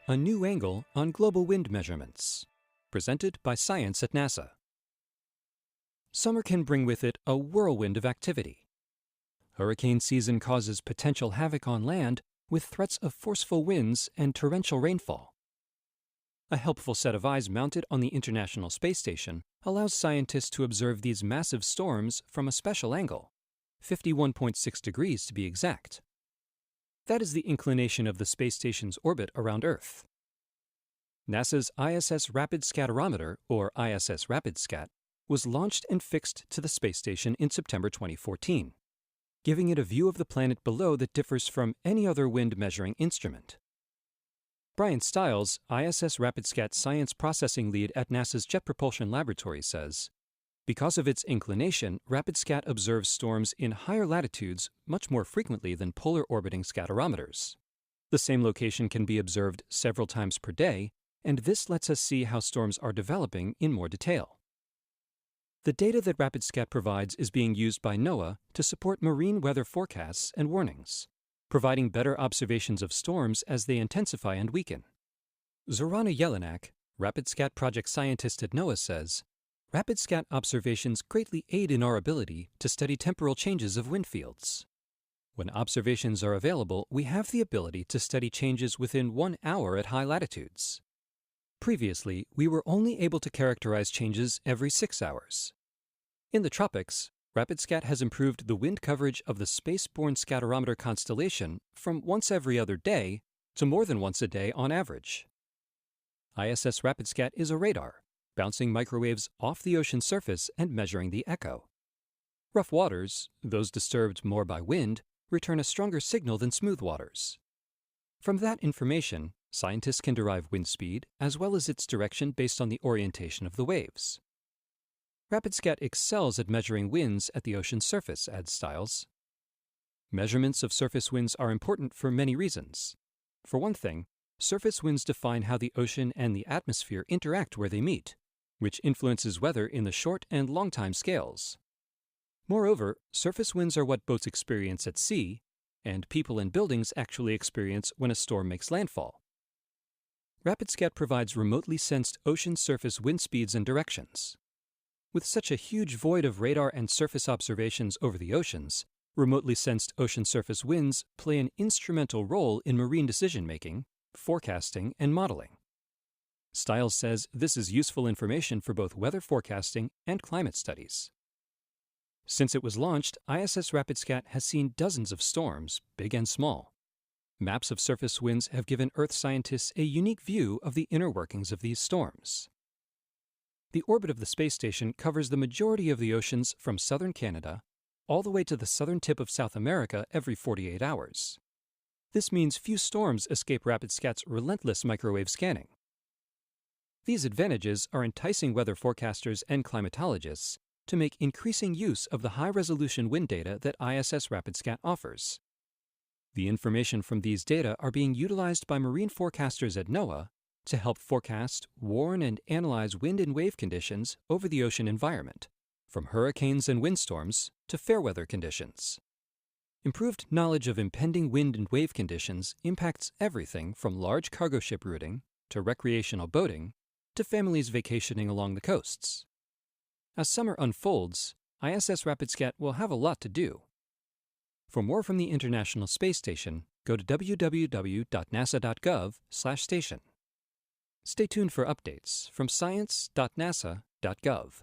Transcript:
A new angle on global wind measurements. Presented by Science at NASA. Summer can bring with it a whirlwind of activity. Hurricane season causes potential havoc on land with threats of forceful winds and torrential rainfall. A helpful set of eyes mounted on the International Space Station allows scientists to observe these massive storms from a special angle, 51.6 degrees to be exact. That is the inclination of the space station's orbit around Earth. NASA's ISS Rapid Scatterometer, or ISS RapidScat, was launched and fixed to the space station in September 2014, giving it a view of the planet below that differs from any other wind measuring instrument. Brian Stiles, ISS RapidScat Science Processing Lead at NASA's Jet Propulsion Laboratory, says, because of its inclination, RapidScat observes storms in higher latitudes much more frequently than polar orbiting scatterometers. The same location can be observed several times per day, and this lets us see how storms are developing in more detail. The data that RapidScat provides is being used by NOAA to support marine weather forecasts and warnings, providing better observations of storms as they intensify and weaken. Zorana Jelinek, RapidScat project scientist at NOAA, says, RapidScat observations greatly aid in our ability to study temporal changes of wind fields. When observations are available, we have the ability to study changes within 1 hour at high latitudes. Previously, we were only able to characterize changes every 6 hours. In the tropics, RapidScat has improved the wind coverage of the space-borne scatterometer constellation from once every other day to more than once a day on average. ISS RapidScat is a radar, bouncing microwaves off the ocean surface and measuring the echo. Rough waters, those disturbed more by wind, return a stronger signal than smooth waters. From that information, scientists can derive wind speed as well as its direction based on the orientation of the waves. RapidScat excels at measuring winds at the ocean's surface, adds Stiles. Measurements of surface winds are important for many reasons. For one thing, surface winds define how the ocean and the atmosphere interact where they meet, which influences weather in the short and long time scales. Moreover, surface winds are what boats experience at sea, and people and buildings actually experience when a storm makes landfall. RapidScat provides remotely sensed ocean surface wind speeds and directions. With such a huge void of radar and surface observations over the oceans, remotely sensed ocean surface winds play an instrumental role in marine decision-making, forecasting, and modeling. Stiles says this is useful information for both weather forecasting and climate studies. Since it was launched, ISS RapidScat has seen dozens of storms, big and small. Maps of surface winds have given Earth scientists a unique view of the inner workings of these storms. The orbit of the space station covers the majority of the oceans from southern Canada all the way to the southern tip of South America every 48 hours. This means few storms escape RapidScat's relentless microwave scanning. These advantages are enticing weather forecasters and climatologists to make increasing use of the high-resolution wind data that ISS RapidScat offers. The information from these data are being utilized by marine forecasters at NOAA to help forecast, warn, and analyze wind and wave conditions over the ocean environment, from hurricanes and windstorms to fair weather conditions. Improved knowledge of impending wind and wave conditions impacts everything from large cargo ship routing to recreational boating to families vacationing along the coasts. As summer unfolds, ISS RapidScat will have a lot to do. For more from the International Space Station, go to www.nasa.gov/station. Stay tuned for updates from science.nasa.gov.